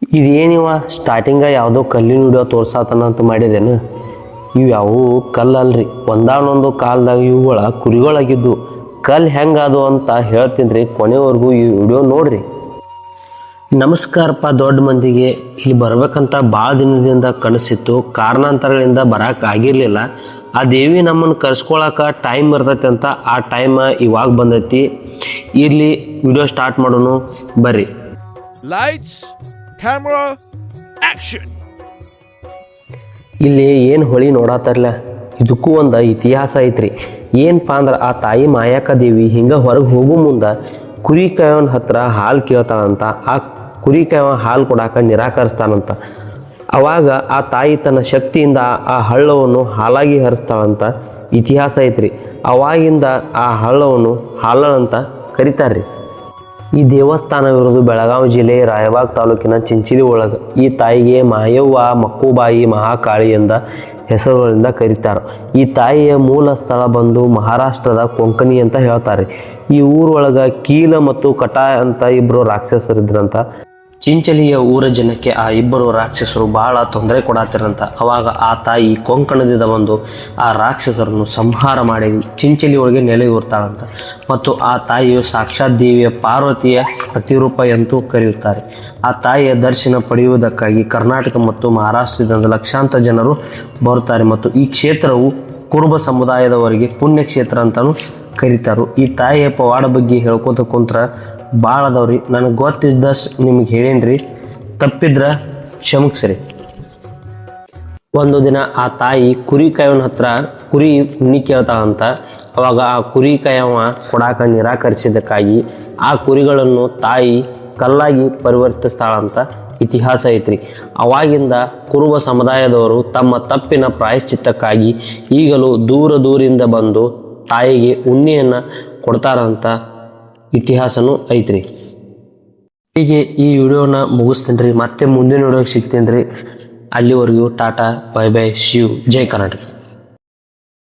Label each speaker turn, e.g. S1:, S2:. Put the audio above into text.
S1: ಇದೇನಿವ starting ಯಾವುದೋ ಕಲ್ಲಿನ video ತೋರ್ಸಾತನ ಅಂತ ಮಾಡಿದೇನು? ಇವು ಯಾವುವು ಕಲ್ಲಲ್ರಿ, ಒಂದಾನೊಂದು ಕಾಲದಾಗ ಇವುಗಳ ಕುರಿಗಳಾಗಿದ್ದು. ಕಲ್ಲು ಹೆಂಗದು ಅಂತ ಹೇಳ್ತೀನಿ ರೀ, ಕೊನೆವರೆಗೂ ಈ ವಿಡಿಯೋ ನೋಡ್ರಿ. ನಮಸ್ಕಾರಪ್ಪ ದೊಡ್ಡ ಮಂದಿಗೆ. ಇಲ್ಲಿ ಬರ್ಬೇಕಂತ ಭಾಳ ದಿನದಿಂದ ಕನಸಿತ್ತು, ಕಾರಣಾಂತರಗಳಿಂದ ಬರೋಕ್ಕಾಗಿರಲಿಲ್ಲ. ಆ ದೇವಿ ನಮ್ಮನ್ನು ಕರ್ಸ್ಕೊಳಕ್ಕೆ ಟೈಮ್ ಇರ್ತೈತೆ ಅಂತ ಆ ಟೈಮ್ ಇವಾಗ ಬಂದೈತಿ. ಇಲ್ಲಿ ವಿಡಿಯೋ ಸ್ಟಾರ್ಟ್ ಮಾಡೋಣ ಬರ್ರಿ.
S2: Lights camera action.
S1: ಇಲ್ಲಿ ಏನು ಹೊಳಿ ನೋಡತ್ತಾರಲ್ಲ, ಇದಕ್ಕೂ ಒಂದು ಇತಿಹಾಸ ಐತ್ರಿ. ಏನಪ್ಪ ಅಂದ್ರೆ ಆ ತಾಯಿ ಮಾಯಕ್ಕ ದೇವಿ ಹಿಂಗೆ ಹೊರಗೆ ಹೋಗೋ ಮುಂದೆ ಕುರಿ ಕಾಯೋನ ಹತ್ರ ಹಾಲು ಕೇಳ್ತಾಳಂತ. ಆ ಕುರಿ ಕಾಯೋ ಹಾಲು ಕೊಡಾಕ ನಿರಾಕರಿಸ್ತಾನಂತ. ಅವಾಗ ಆ ತಾಯಿ ತನ್ನ ಶಕ್ತಿಯಿಂದ ಆ ಹಳ್ಳವನ್ನು ಹಾಲಾಗಿ ಹರಿಸ್ತಾಳಂತ ಇತಿಹಾಸ ಐತ್ರಿ. ಅವಾಗಿಂದ ಆ ಹಳ್ಳವನ್ನು ಹಾಲಂತ ಕರೀತಾರ್ರಿ. ಈ ದೇವಸ್ಥಾನವಿರೋದು ಬೆಳಗಾವಿ ಜಿಲ್ಲೆ ರಾಯಬಾಗ್ ತಾಲೂಕಿನ ಚಿಂಚಲಿ ಒಳಗೆ. ಈ ತಾಯಿಗೆ ಮಾಯವ್ವ, ಮಕ್ಕುಬಾಯಿ, ಮಹಾಕಾಳಿ ಎಂದ ಹೆಸರುಗಳಿಂದ ಕರೀತಾರೆ. ಈ ತಾಯಿಯ ಮೂಲ ಸ್ಥಳ ಬಂದು ಮಹಾರಾಷ್ಟ್ರದ ಕೊಂಕಣಿ ಅಂತ ಹೇಳ್ತಾರೆ. ಈ ಊರೊಳಗೆ ಕೀಲ ಮತ್ತು ಕಟ ಅಂತ ಇಬ್ಬರು ರಾಕ್ಷಸರಿದ್ರಂತ. ಚಿಂಚಲಿಯ ಊರ ಜನಕ್ಕೆ ಆ ಇಬ್ಬರು ರಾಕ್ಷಸರು ಭಾಳ ತೊಂದರೆ ಕೊಡಾತಿರಂತ. ಅವಾಗ ಆ ತಾಯಿ ಕೊಂಕಣದಿಂದ ಬಂದು ಆ ರಾಕ್ಷಸರನ್ನು ಸಂಹಾರ ಮಾಡಿ ಚಿಂಚಲಿ ಒಳಗೆ ನೆಲೆ ಊರ್ತಾಳಂತ. ಮತ್ತು ಆ ತಾಯಿಯು ಸಾಕ್ಷಾತ್ ದೇವಿಯ ಪಾರ್ವತಿಯ ಪ್ರತಿರೂಪ ಎಂದು ಕರೆಯುತ್ತಾರೆ. ಆ ತಾಯಿಯ ದರ್ಶನ ಪಡೆಯುವುದಕ್ಕಾಗಿ ಕರ್ನಾಟಕ ಮತ್ತು ಮಹಾರಾಷ್ಟ್ರದಿಂದ ಲಕ್ಷಾಂತರ ಜನರು ಬರುತ್ತಾರೆ. ಮತ್ತು ಈ ಕ್ಷೇತ್ರವು ಕುರುಬ ಸಮುದಾಯದವರಿಗೆ ಪುಣ್ಯ ಕ್ಷೇತ್ರ ಅಂತಲೂ ಕರೀತಾರೆ. ಈ ತಾಯಿಯ ಪವಾಡ ಬಗ್ಗೆ ಹೇಳ್ಕೊತ ಕುಂತ್ರ ಭಾಳ ಅದಾವ್ರಿ. ನನಗೆ ಗೊತ್ತಿದ್ದಷ್ಟು ನಿಮ್ಗೆ ಹೇಳೇನ್ರಿ, ತಪ್ಪಿದ್ರೆ ಕ್ಷಮಿಸ್ರಿ. ಒಂದು ದಿನ ಆ ತಾಯಿ ಕುರಿ ಕಾಯೋನ ಹತ್ರ ಕುರಿ ಉಣ್ಣಿ ಕೇಳ್ತಾಳಂತ. ಅವಾಗ ಆ ಕುರಿ ಕಾಯವ ಕೊಡಾಕ ನಿರಾಕರಿಸಿದ್ದಕ್ಕಾಗಿ ಆ ಕುರಿಗಳನ್ನು ತಾಯಿ ಕಲ್ಲಾಗಿ ಪರಿವರ್ತಿಸ್ತಾಳಂತ ಇತಿಹಾಸ ಐತ್ರಿ. ಅವಾಗಿಂದ ಕುರುಬ ಸಮುದಾಯದವರು ತಮ್ಮ ತಪ್ಪಿನ ಪ್ರಾಯಶ್ಚಿತ್ತಕ್ಕಾಗಿ ಈಗಲೂ ದೂರದಿಂದ ಬಂದು ತಾಯಿಗೆ ಉಣ್ಣಿಯನ್ನು ಕೊಡ್ತಾರಂತ ಇತಿಹಾಸನೂ ಐತ್ರಿ. ಹೀಗೆ ಈ ವಿಡಿಯೋನ ಮುಗಿಸ್ತೀನಿ ರೀ. ಮತ್ತೆ ಮುಂದಿನ ವಿಡಿಯೋಗೆ ಸಿಗ್ತೀನಿ ರೀ. ಅಲ್ಲಿವರೆಗೂ ಟಾಟಾ, ಬೈ ಬೈ, ಶಿವ್, ಜೈ ಕರ್ನಾಟಕ.